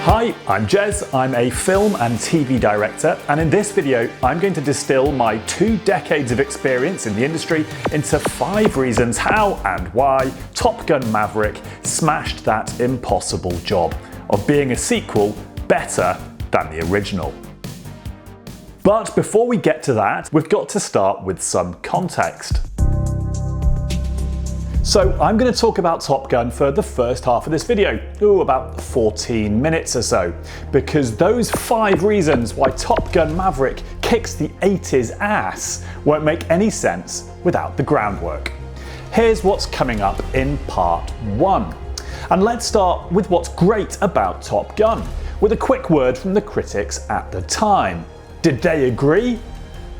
Hi, I'm Jez, I'm a film and TV director, and in this video I'm going to distill my 2 decades of experience in the industry into 5 reasons how and why Top Gun Maverick smashed that impossible job of being a sequel better than the original. But before we get to that, we've got to start with some context. So I'm going to talk about Top Gun for the first half of this video, about 14 minutes or so, because those 5 reasons why Top Gun Maverick kicks the 80s ass won't make any sense without the groundwork. Here's what's coming up in part 1. And let's start with what's great about Top Gun, with a quick word from the critics at the time. Did they agree?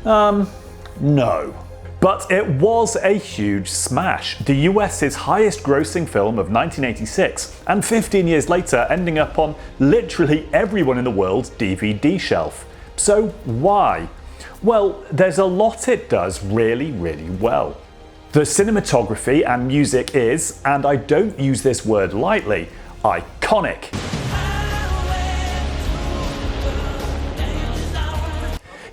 No. But it was a huge smash, the US's highest grossing film of 1986, and 15 years later ending up on literally everyone in the world's DVD shelf. So why? Well, there's a lot it does really well. The cinematography and music is, and I don't use this word lightly, iconic.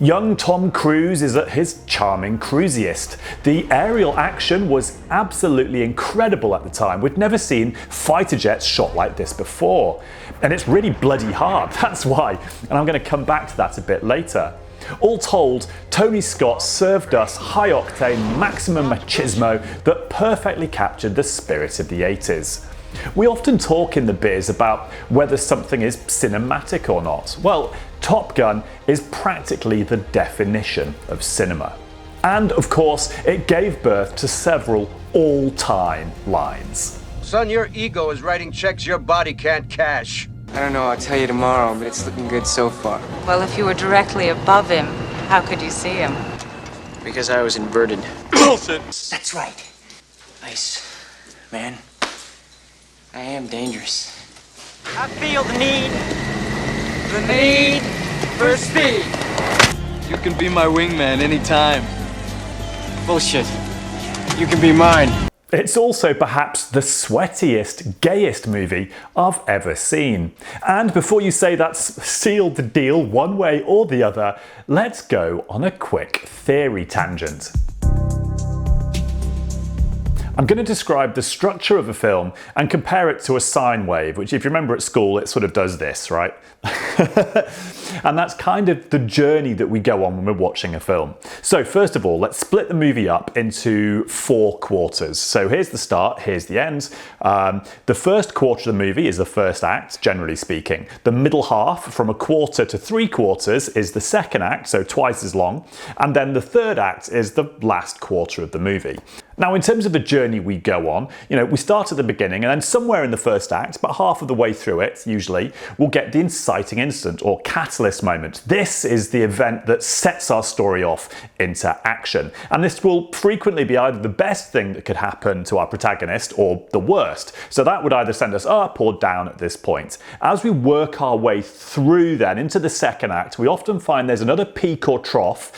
Young Tom Cruise is at his charming cruisiest. The aerial action was absolutely incredible at the time. We'd never seen fighter jets shot like this before. And it's really bloody hard, that's why. And I'm going to come back to that a bit later. All told, Tony Scott served us high-octane maximum machismo that perfectly captured the spirit of the 80s. We often talk in the biz about whether something is cinematic or not. Well, Top Gun is practically the definition of cinema. And of course, it gave birth to several all-time lines. Son, your ego is writing checks your body can't cash. I don't know, I'll tell you tomorrow, but it's looking good so far. Well, if you were directly above him, how could you see him? Because I was inverted. Bullshit! That's right. Nice. Man, I am dangerous. I feel the need for speed. You can be my wingman anytime. Bullshit. You can be mine. It's also perhaps the sweatiest, gayest movie I've ever seen. And before you say that's sealed the deal one way or the other, let's go on a quick theory tangent. I'm going to describe the structure of a film and compare it to a sine wave, which if you remember at school, it sort of does this, right? And that's kind of the journey that we go on when we're watching a film. So first of all, let's split the movie up into 4 quarters. So here's the start, here's the end. The first quarter of the movie is the first act, generally speaking. The middle half, from 1/4 to 3/4, is the second act, so twice as long. And then the third act is the last quarter of the movie. Now, in terms of the journey we go on, we start at the beginning and then somewhere in the first act, about half of the way through it, usually, we'll get the inciting incident or catalyst moment. This is the event that sets our story off into action. And this will frequently be either the best thing that could happen to our protagonist or the worst. So that would either send us up or down at this point. As we work our way through then into the second act, we often find there's another peak or trough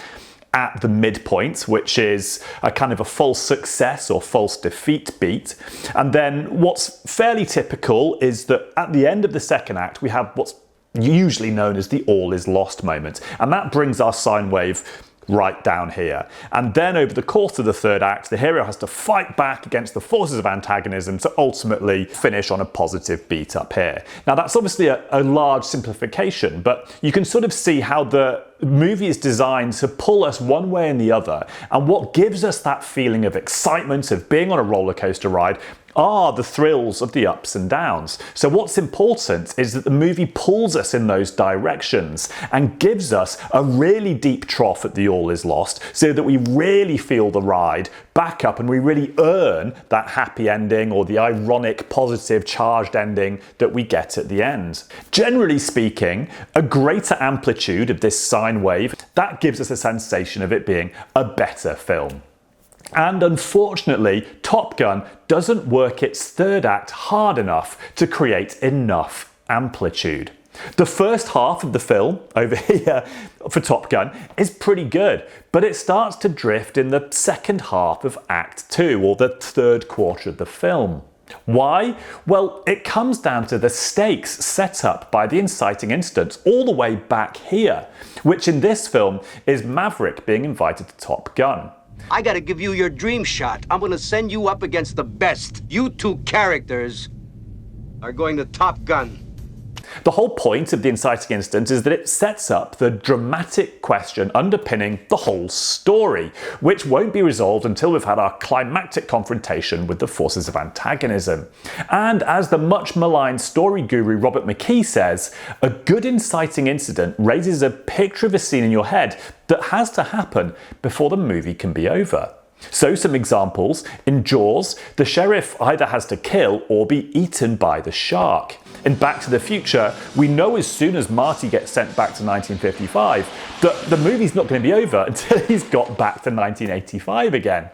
at the midpoint, which is a kind of a false success or false defeat beat. And then what's fairly typical is that at the end of the second act, we have what's usually known as the all is lost moment. And that brings our sine wave right down here. And then over the course of the third act, the hero has to fight back against the forces of antagonism to ultimately finish on a positive beat up here. Now that's obviously a large simplification, but you can sort of see how the movie is designed to pull us one way and the other. And what gives us that feeling of excitement, of being on a roller coaster ride, are the thrills of the ups and downs. So what's important is that the movie pulls us in those directions and gives us a really deep trough at the all is lost so that we really feel the ride back up and we really earn that happy ending or the ironic, positive, charged ending that we get at the end. Generally speaking, a greater amplitude of this sine wave, that gives us a sensation of it being a better film. And unfortunately, Top Gun doesn't work its third act hard enough to create enough amplitude. The first half of the film, over here for Top Gun, is pretty good, but it starts to drift in the second half of Act 2, or the third quarter of the film. Why? Well, it comes down to the stakes set up by the inciting incident all the way back here, which in this film is Maverick being invited to Top Gun. I gotta give you your dream shot. I'm gonna send you up against the best. You two characters are going to Top Gun. The whole point of the inciting incident is that it sets up the dramatic question underpinning the whole story, which won't be resolved until we've had our climactic confrontation with the forces of antagonism. And as the much maligned story guru Robert McKee says, a good inciting incident raises a picture of a scene in your head that has to happen before the movie can be over. So some examples: in Jaws, the sheriff either has to kill or be eaten by the shark. In Back to the Future, we know as soon as Marty gets sent back to 1955 that the movie's not going to be over until he's got back to 1985 again.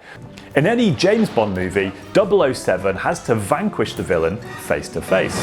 In any James Bond movie, 007 has to vanquish the villain face to face.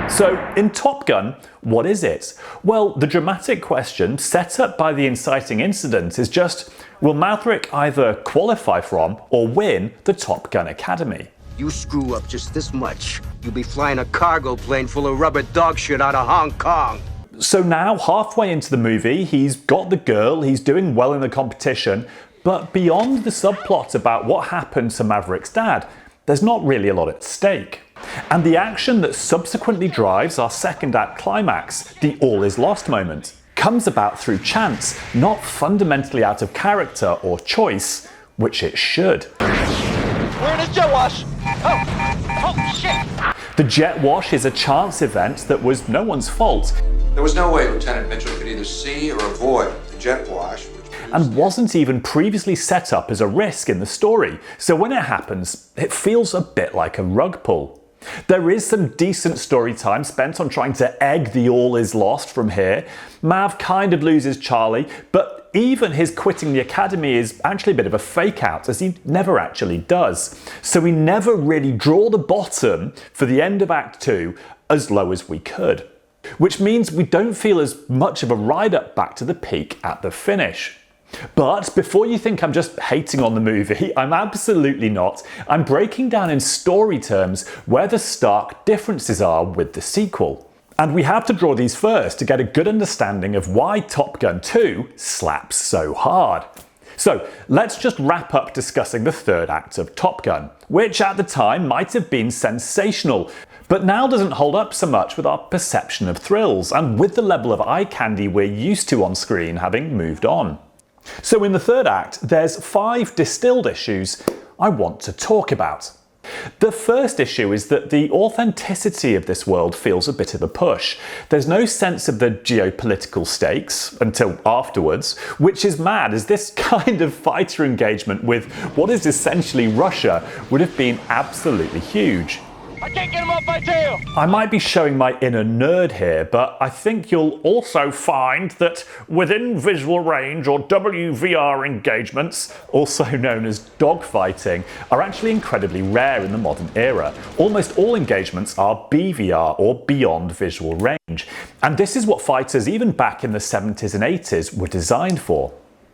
So, in Top Gun, what is it? Well, the dramatic question set up by the inciting incident is just, will Maverick either qualify from or win the Top Gun Academy? You screw up just this much, you'll be flying a cargo plane full of rubber dog shit out of Hong Kong. So now, halfway into the movie, he's got the girl, he's doing well in the competition, but beyond the subplot about what happened to Maverick's dad, there's not really a lot at stake. And the action that subsequently drives our second act climax, the all is lost moment, comes about through chance, not fundamentally out of character or choice, which it should. We're in a jet wash. Oh, shit. The jet wash is a chance event that was no one's fault. There was no way Lieutenant Mitchell could either see or avoid the jet wash. And wasn't even previously set up as a risk in the story, so when it happens, it feels a bit like a rug pull. There is some decent story time spent on trying to egg the all is lost from here. Mav kind of loses Charlie, but even his quitting the academy is actually a bit of a fake out, as he never actually does. So we never really draw the bottom for the end of Act 2 as low as we could. Which means we don't feel as much of a ride up back to the peak at the finish. But before you think I'm just hating on the movie, I'm absolutely not. I'm breaking down in story terms where the stark differences are with the sequel. And we have to draw these first to get a good understanding of why Top Gun 2 slaps so hard. So let's just wrap up discussing the third act of Top Gun, which at the time might have been sensational, but now doesn't hold up so much with our perception of thrills and with the level of eye candy we're used to on screen having moved on. So in the third act, there's 5 distilled issues I want to talk about. The first issue is that the authenticity of this world feels a bit of a push. There's no sense of the geopolitical stakes until afterwards, which is mad, as this kind of fighter engagement with what is essentially Russia would have been absolutely huge. I can't get him off my tail. I might be showing my inner nerd here, but I think you'll also find that within visual range or WVR engagements, also known as dogfighting, are actually incredibly rare in the modern era. Almost all engagements are BVR or beyond visual range, and this is what fighters even back in the 70s and 80s were designed for.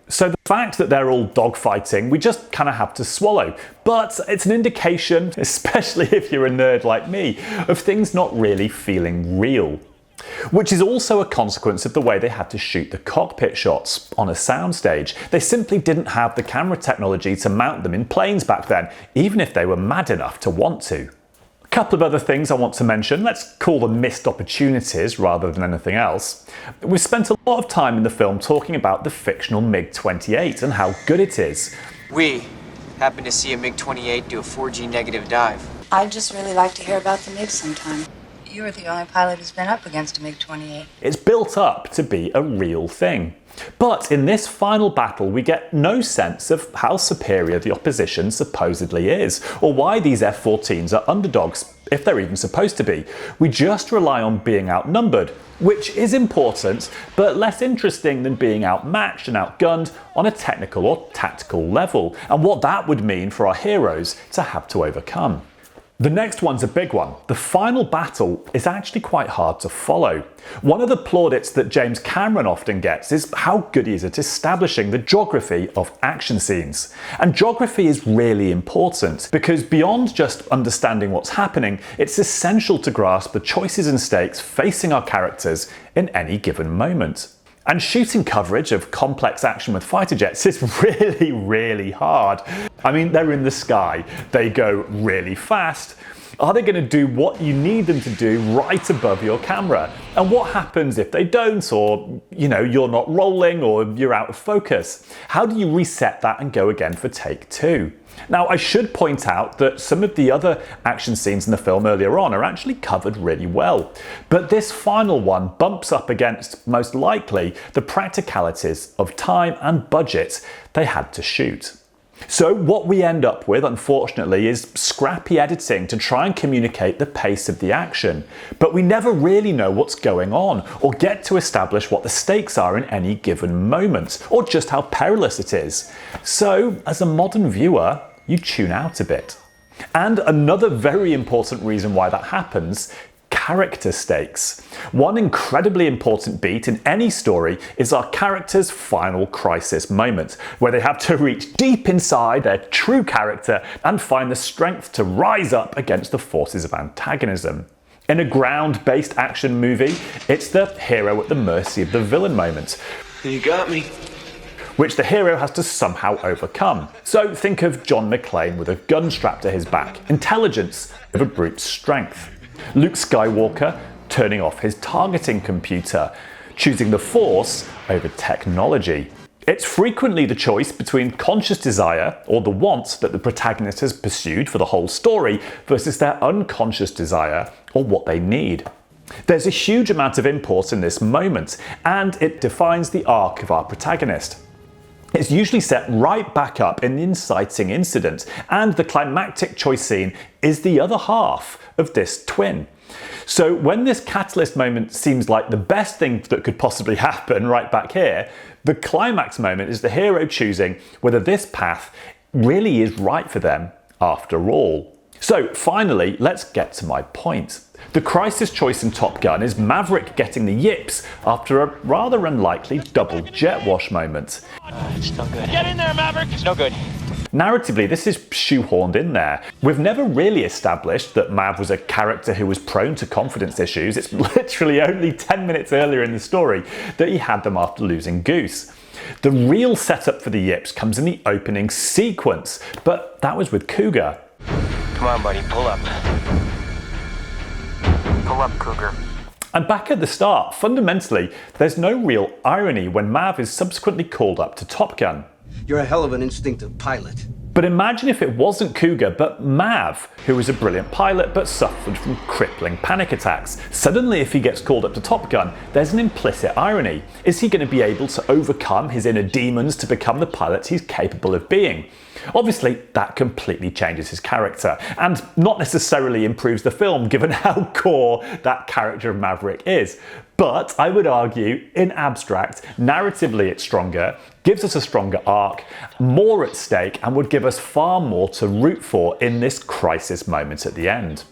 So the fact that they're all dogfighting, we just kind of have to swallow. But it's an indication, especially if you're a nerd like me, of things not really feeling real. Which is also a consequence of the way they had to shoot the cockpit shots on a soundstage. They simply didn't have the camera technology to mount them in planes back then, even if they were mad enough to want to. Couple of other things I want to mention, let's call them missed opportunities rather than anything else. We've spent a lot of time in the film talking about the fictional MiG-28 and how good it is. We happened to see a MiG-28 do a 4G negative dive. I'd just really like to hear about the MiG sometime. You were the only pilot who's been up against a MiG-28. It's built up to be a real thing. But in this final battle, we get no sense of how superior the opposition supposedly is, or why these F-14s are underdogs, if they're even supposed to be. We just rely on being outnumbered, which is important, but less interesting than being outmatched and outgunned on a technical or tactical level, and what that would mean for our heroes to have to overcome. The next one's a big one. The final battle is actually quite hard to follow. One of the plaudits that James Cameron often gets is how good he is at establishing the geography of action scenes. And geography is really important because beyond just understanding what's happening, it's essential to grasp the choices and stakes facing our characters in any given moment. And shooting coverage of complex action with fighter jets is really, really hard. I mean, they're in the sky, they go really fast. Are they going to do what you need them to do right above your camera? And what happens if they don't, or you're not rolling, or you're out of focus? How do you reset that and go again for take two? Now, I should point out that some of the other action scenes in the film earlier on are actually covered really well. But this final one bumps up against, most likely, the practicalities of time and budget they had to shoot. So what we end up with, unfortunately, is scrappy editing to try and communicate the pace of the action. But we never really know what's going on, or get to establish what the stakes are in any given moment, or just how perilous it is. So, as a modern viewer, you tune out a bit. And another very important reason why that happens: character stakes. One incredibly important beat in any story is our character's final crisis moment, where they have to reach deep inside their true character and find the strength to rise up against the forces of antagonism. In a ground-based action movie, it's the hero at the mercy of the villain moment. You got me. Which the hero has to somehow overcome. So think of John McClane with a gun strapped to his back, intelligence over brute strength. Luke Skywalker turning off his targeting computer, choosing the Force over technology. It's frequently the choice between conscious desire, or the want that the protagonist has pursued for the whole story, versus their unconscious desire, or what they need. There's a huge amount of import in this moment, and it defines the arc of our protagonist. It's usually set right back up in the inciting incident, and the climactic choice scene is the other half of this twin. So when this catalyst moment seems like the best thing that could possibly happen right back here, the climax moment is the hero choosing whether this path really is right for them after all. So finally, let's get to my point. The crisis choice in Top Gun is Maverick getting the yips after a rather unlikely double jet wash moment. It's no good. Get in there, Maverick! It's no good. Narratively, this is shoehorned in there. We've never really established that Mav was a character who was prone to confidence issues. It's literally only 10 minutes earlier in the story that he had them after losing Goose. The real setup for the yips comes in the opening sequence, but that was with Cougar. Come on, buddy, pull up. Pull up, Cougar. And back at the start, fundamentally, there's no real irony when Mav is subsequently called up to Top Gun. You're a hell of an instinctive pilot. But imagine if it wasn't Cougar, but Mav, who was a brilliant pilot but suffered from crippling panic attacks. Suddenly, if he gets called up to Top Gun, there's an implicit irony. Is he going to be able to overcome his inner demons to become the pilot he's capable of being? Obviously, that completely changes his character, and not necessarily improves the film given how core that character of Maverick is. But I would argue, in abstract, narratively it's stronger, gives us a stronger arc, more at stake, and would give us far more to root for in this crisis moment at the end.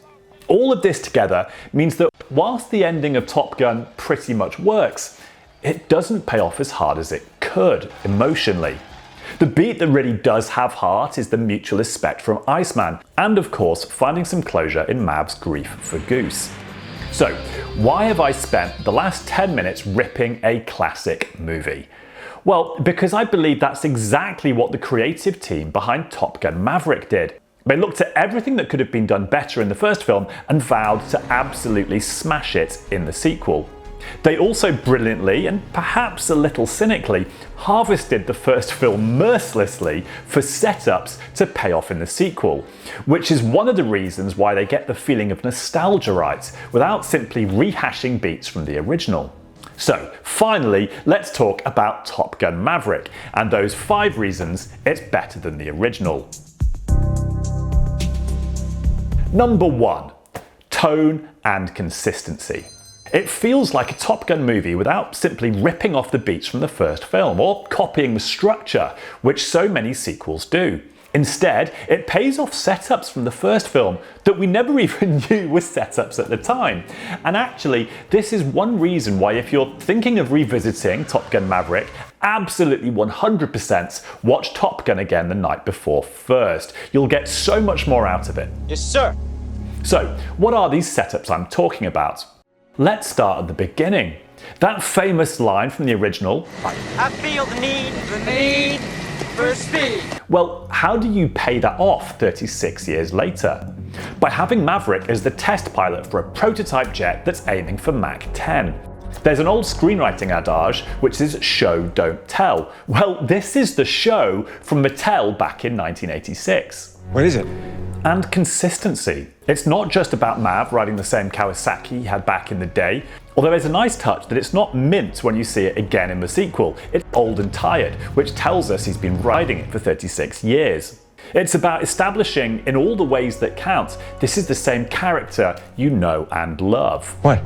All of this together means that whilst the ending of Top Gun pretty much works, it doesn't pay off as hard as it could emotionally. The beat that really does have heart is the mutual respect from Iceman, and of course finding some closure in Mav's grief for Goose. So, why have I spent the last 10 minutes ripping a classic movie? Well, because I believe that's exactly what the creative team behind Top Gun Maverick did. They looked at everything that could have been done better in the first film and vowed to absolutely smash it in the sequel. They also brilliantly, and perhaps a little cynically, harvested the first film mercilessly for setups to pay off in the sequel, which is one of the reasons why they get the feeling of nostalgia right, without simply rehashing beats from the original. So, finally, let's talk about Top Gun Maverick, and those 5 reasons it's better than the original. Number 1. Tone and consistency. It feels like a Top Gun movie without simply ripping off the beats from the first film or copying the structure, which so many sequels do. Instead, it pays off setups from the first film that we never even knew were setups at the time. And actually, this is one reason why if you're thinking of revisiting Top Gun Maverick, absolutely 100% watch Top Gun again the night before first. You'll get so much more out of it. Yes, sir. So, what are these setups I'm talking about? Let's start at the beginning. That famous line from the original, I feel the need for speed. well, how do you pay that off 36 years later? By having Maverick as the test pilot for a prototype jet that's aiming for Mach 10. There's an old screenwriting adage which is show, don't tell. Well, this is the show from Mattel back in 1986. What is it? And consistency. It's not just about Mav riding the same Kawasaki he had back in the day, although there's a nice touch that it's not mint when you see it again in the sequel. It's old and tired, which tells us he's been riding it for 36 years. It's about establishing in all the ways that count, this is the same character you know and love. What?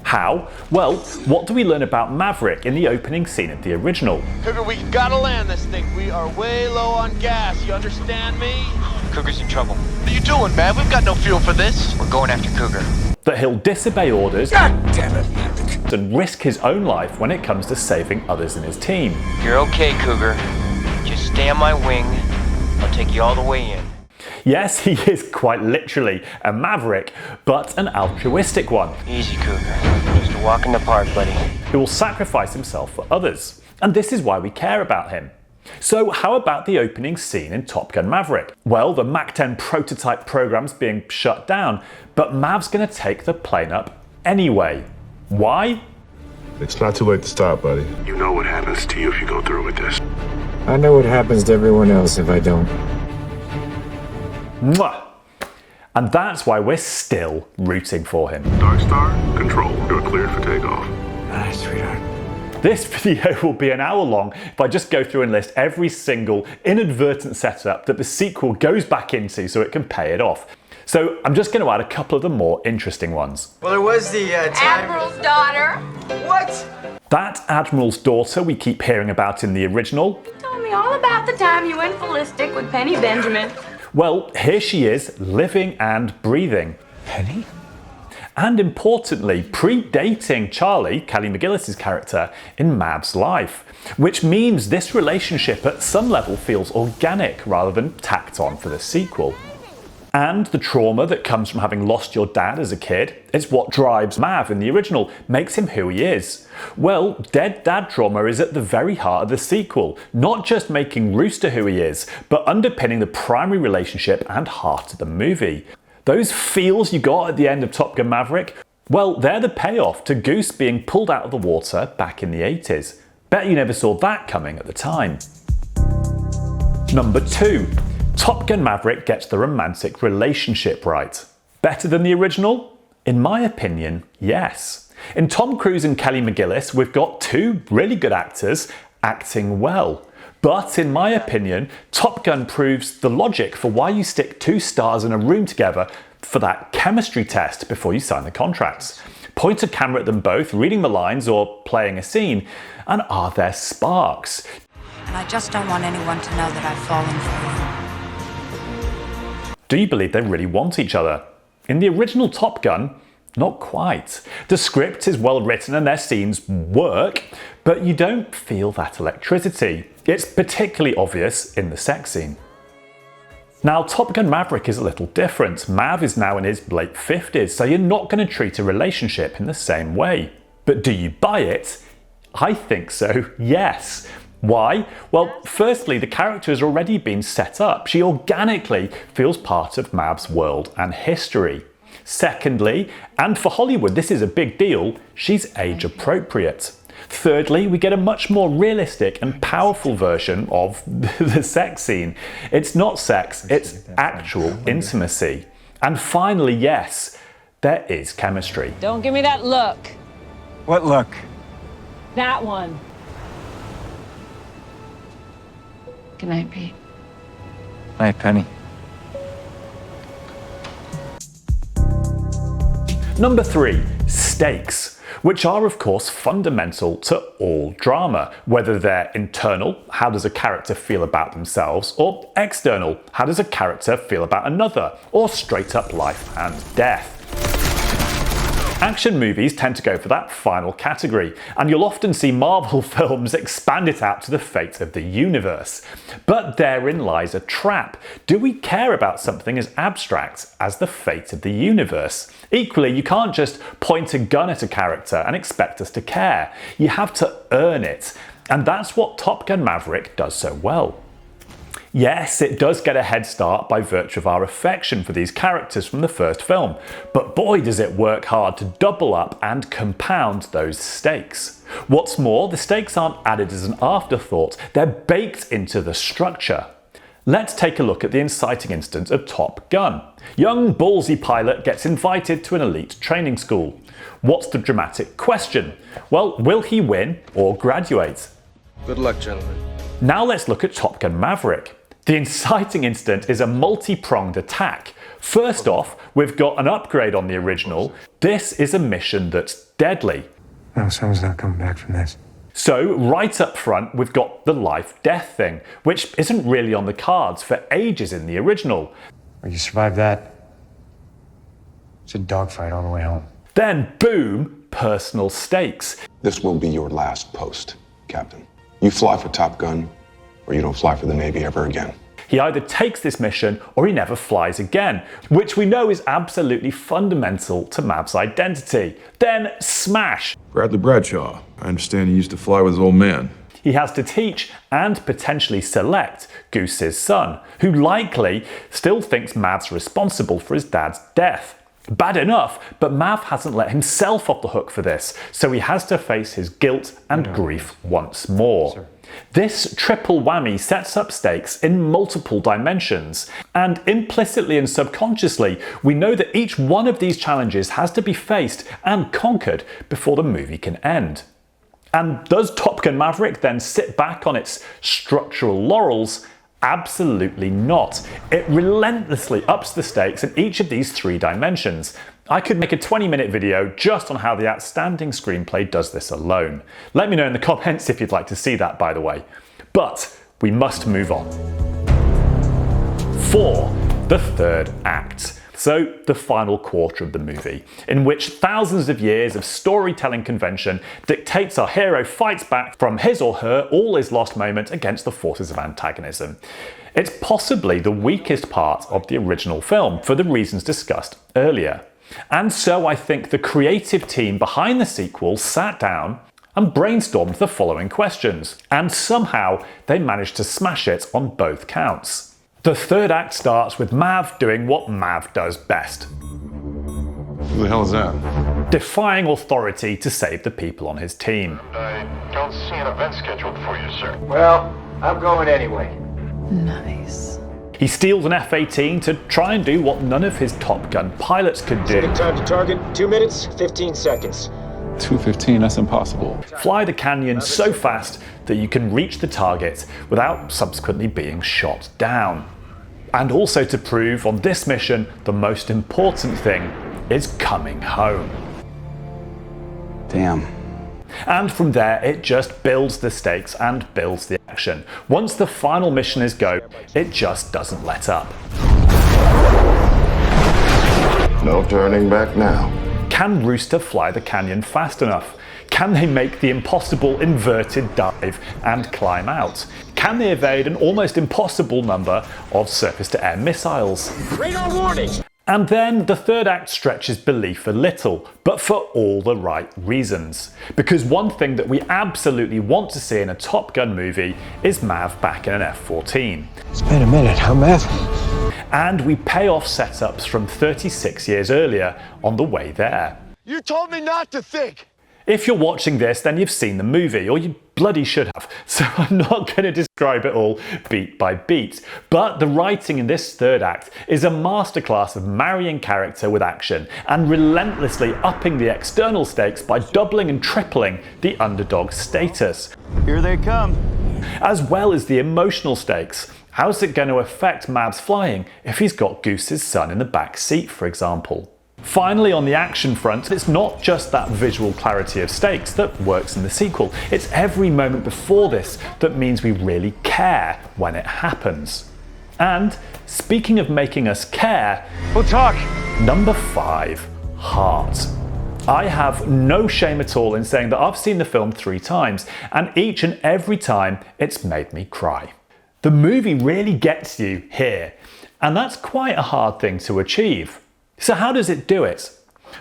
How? Well, what do we learn about Maverick in the opening scene of the original? Cougar, we gotta land this thing. We are way low on gas. You understand me? Cougar's in trouble. What are you doing, man? We've got no fuel for this. We're going after Cougar. That he'll disobey orders God damn it, Maverick. and risk his own life when it comes to saving others in his team. You're okay, Cougar. Just stay on my wing. I'll take you all the way in. Yes, he is quite literally a maverick, but an altruistic one, Easy, Cougar. Just a walk in the park, buddy. who will sacrifice himself for others. And this is why we care about him. So how about the opening scene in Top Gun Maverick? Well, the Mach 10 prototype program's being shut down, but Mav's gonna take the plane up anyway. Why? It's not too late to stop, buddy. You know what happens to you if you go through with this. I know what happens to everyone else if I don't. Mwah! And that's why we're still rooting for him. Dark Star, control. You're cleared for takeoff. Alright, sweetheart. This video will be an hour long if I just go through and list every single inadvertent setup that the sequel goes back into so it can pay it off. So I'm just going to add a couple of the more interesting ones. Well, there was the time... Admiral's daughter. What? That Admiral's daughter we keep hearing about in the original, Told me all about the time you went ballistic with Penny Benjamin. well, here she is, living and breathing. Penny? And importantly, predating Charlie, Kelly McGillis's character, in Mav's life. Which means this relationship at some level feels organic rather than tacked on for the sequel. And the trauma that comes from having lost your dad as a kid, it's what drives Mav in the original, makes him who he is. Well, dead dad trauma is at the very heart of the sequel, not just making Rooster who he is, but underpinning the primary relationship and heart of the movie. Those feels you got at the end of Top Gun Maverick, well, they're the payoff to Goose being pulled out of the water back in the 80s. Bet you never saw that coming at the time. Number 2. Top Gun Maverick gets the romantic relationship right. Better than the original? In my opinion, yes. In Tom Cruise and Kelly McGillis, we've got two really good actors acting well. But in my opinion, Top Gun proves the logic for why you stick two stars in a room together for that chemistry test before you sign the contracts. Point a camera at them both, reading the lines or playing a scene, and are there sparks? And I just don't want anyone to know that I've fallen for you. Do you believe they really want each other? In the original Top Gun, not quite. The script is well written and their scenes work, but you don't feel that electricity. It's particularly obvious in the sex scene. Now, Top Gun Maverick is a little different. Mav is now in his late 50s, so you're not going to treat a relationship in the same way. But do you buy it? I think so, yes. Why? Well, firstly, the character has already been set up. She organically feels part of Mav's world and history. Secondly, and for Hollywood this is a big deal, she's age appropriate. Thirdly, we get a much more realistic and powerful version of the sex scene. It's not sex, it's actual intimacy. And finally, yes, there is chemistry. Don't give me that look. What look? That one. Good night, Pete. Night, Penny. Number 3, stakes. which are of course fundamental to all drama, whether they're internal, how does a character feel about themselves, or external, how does a character feel about another, or straight up life and death. Action movies tend to go for that final category, and you'll often see Marvel films expand it out to the fate of the universe. But therein lies a trap. Do we care about something as abstract as the fate of the universe? Equally, you can't just point a gun at a character and expect us to care. You have to earn it, and that's what Top Gun Maverick does so well. Yes, it does get a head start by virtue of our affection for these characters from the first film, but boy does it work hard to double up and compound those stakes. What's more, the stakes aren't added as an afterthought, they're baked into the structure. Let's take a look at the inciting incident of Top Gun. Young ballsy pilot gets invited to an elite training school. What's the dramatic question? Well, will he win or graduate? Good luck, gentlemen. Now let's look at Top Gun Maverick. The inciting incident is a multi-pronged attack. First off, we've got an upgrade on the original. This is a mission that's deadly. No, someone's not coming back from this. So right up front, we've got the life-death thing, which isn't really on the cards for ages in the original. Well, you survive that. It's a dogfight all the way home. Then boom, personal stakes. This will be your last post, Captain. You fly for Top Gun, or you don't fly for the Navy ever again. He either takes this mission or he never flies again, which we know is absolutely fundamental to Mav's identity. Then smash! Bradley Bradshaw. I understand he used to fly with his old man. He has to teach and potentially select Goose's son, who likely still thinks Mav's responsible for his dad's death. Bad enough, but Mav hasn't let himself off the hook for this, so he has to face his guilt and grief once more. Sir. This triple whammy sets up stakes in multiple dimensions, and implicitly and subconsciously, we know that each one of these challenges has to be faced and conquered before the movie can end. And does Top Gun Maverick then sit back on its structural laurels? Absolutely not. It relentlessly ups the stakes in each of these three dimensions. I could make a 20-minute video just on how the outstanding screenplay does this alone. Let me know in the comments if you'd like to see that, by the way. But we must move on. 4. The third act. So, the final quarter of the movie, in which thousands of years of storytelling convention dictates our hero fights back from his or her all-is-lost moment against the forces of antagonism. It's possibly the weakest part of the original film, for the reasons discussed earlier. And so I think the creative team behind the sequel sat down and brainstormed the following questions, and somehow they managed to smash it on both counts. The third act starts with Mav doing what Mav does best. Who the hell is that? Defying authority to save the people on his team. I don't see an event scheduled for you, sir. Well, I'm going anyway. Nice. He steals an F-18 to try and do what none of his Top Gun pilots could do. Time to target, 2 minutes, 15 seconds. 2:15, that's impossible. Fly the canyon so fast that you can reach the target without subsequently being shot down. And also to prove on this mission the most important thing is coming home. Damn. And from there it just builds the stakes and builds the action. Once the final mission is go, it just doesn't let up. No turning back now. Can Rooster fly the canyon fast enough? Can they make the impossible inverted dive and climb out? Can they evade an almost impossible number of surface-to-air missiles? Radar warning! And then the third act stretches belief a little, but for all the right reasons. Because one thing that we absolutely want to see in a Top Gun movie is Mav back in an F-14. It's been a minute, huh, Mav? And we pay off setups from 36 years earlier on the way there. You told me not to think! If you're watching this, then you've seen the movie, or you bloody should have, so I'm not going to describe it all beat by beat. But the writing in this third act is a masterclass of marrying character with action, and relentlessly upping the external stakes by doubling and tripling the underdog status. Here they come. As well as the emotional stakes. How's it going to affect Mav's flying if he's got Goose's son in the back seat, for example? Finally, on the action front, it's not just that visual clarity of stakes that works in the sequel. It's every moment before this that means we really care when it happens. And speaking of making us care, We'll talk. number 5, heart. I have no shame at all in saying that I've seen the film 3 times, and each and every time it's made me cry. The movie really gets you here, and that's quite a hard thing to achieve. So how does it do it?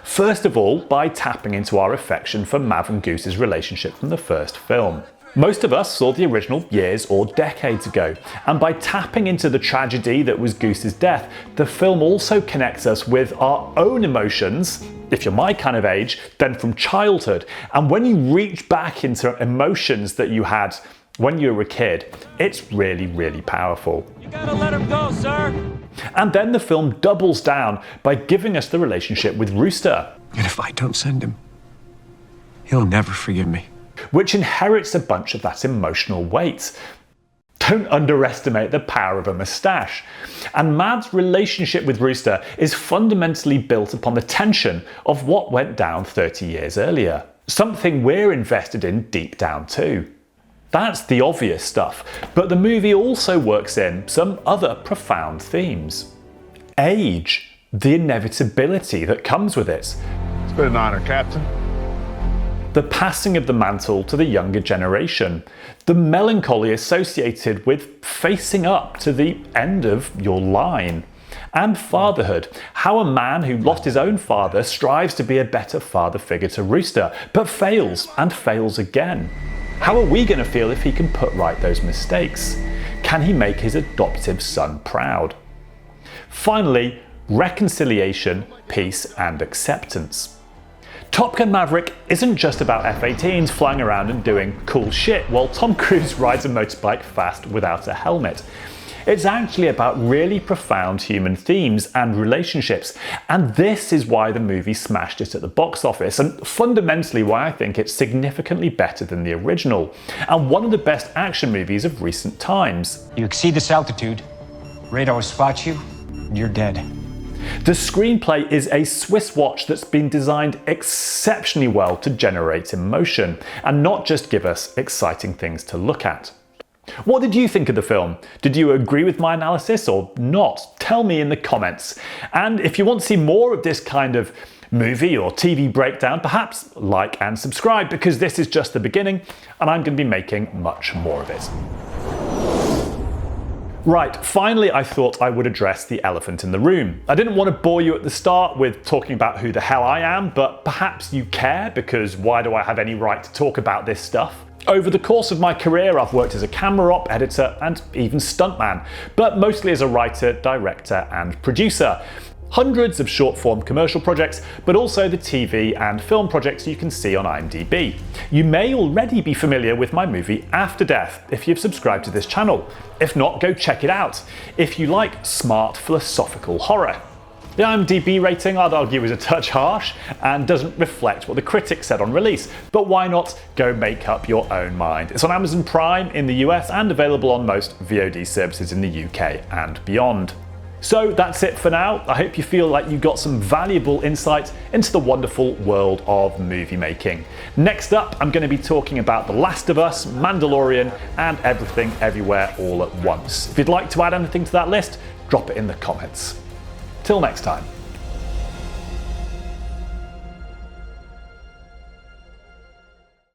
First of all, by tapping into our affection for Mav and Goose's relationship from the first film. Most of us saw the original years or decades ago, and by tapping into the tragedy that was Goose's death, the film also connects us with our own emotions, if you're my kind of age, then from childhood. And when you reach back into emotions that you had when you were a kid, it's really, really powerful. You gotta let him go, sir. And then the film doubles down by giving us the relationship with Rooster. And if I don't send him, he'll never forgive me. Which inherits a bunch of that emotional weight. Don't underestimate the power of a moustache. And Mav's relationship with Rooster is fundamentally built upon the tension of what went down 30 years earlier. Something we're invested in deep down too. That's the obvious stuff, but the movie also works in some other profound themes. Age, the inevitability that comes with it. It's been an honor, Captain. The passing of the mantle to the younger generation, the melancholy associated with facing up to the end of your line, and fatherhood, how a man who lost his own father strives to be a better father figure to Rooster, but fails and fails again. How are we going to feel if he can put right those mistakes? Can he make his adoptive son proud? Finally, reconciliation, peace, and acceptance. Top Gun Maverick isn't just about F-18s flying around and doing cool shit while Tom Cruise rides a motorbike fast without a helmet. It's actually about really profound human themes and relationships, and this is why the movie smashed it at the box office, and fundamentally why I think it's significantly better than the original, and one of the best action movies of recent times. You exceed this altitude, radar will spot you, and you're dead. The screenplay is a Swiss watch that's been designed exceptionally well to generate emotion, and not just give us exciting things to look at. What did you think of the film? Did you agree with my analysis or not? Tell me in the comments. And if you want to see more of this kind of movie or TV breakdown, perhaps like and subscribe, because this is just the beginning and I'm going to be making much more of it. Right, finally I thought I would address the elephant in the room. I didn't want to bore you at the start with talking about who the hell I am, but perhaps you care, because why do I have any right to talk about this stuff? Over the course of my career, I've worked as a camera op, editor, and even stuntman, but mostly as a writer, director, and producer. Hundreds of short-form commercial projects, but also the TV and film projects you can see on IMDb. You may already be familiar with my movie AfterDeath if you've subscribed to this channel. If not, go check it out, if you like smart philosophical horror. The IMDb rating, I'd argue, is a touch harsh and doesn't reflect what the critics said on release, but why not go make up your own mind? It's on Amazon Prime in the US and available on most VOD services in the UK and beyond. So that's it for now. I hope you feel like you got some valuable insight into the wonderful world of movie making. Next up, I'm going to be talking about The Last of Us, Mandalorian, and Everything Everywhere All at Once. If you'd like to add anything to that list, drop it in the comments. Till next time.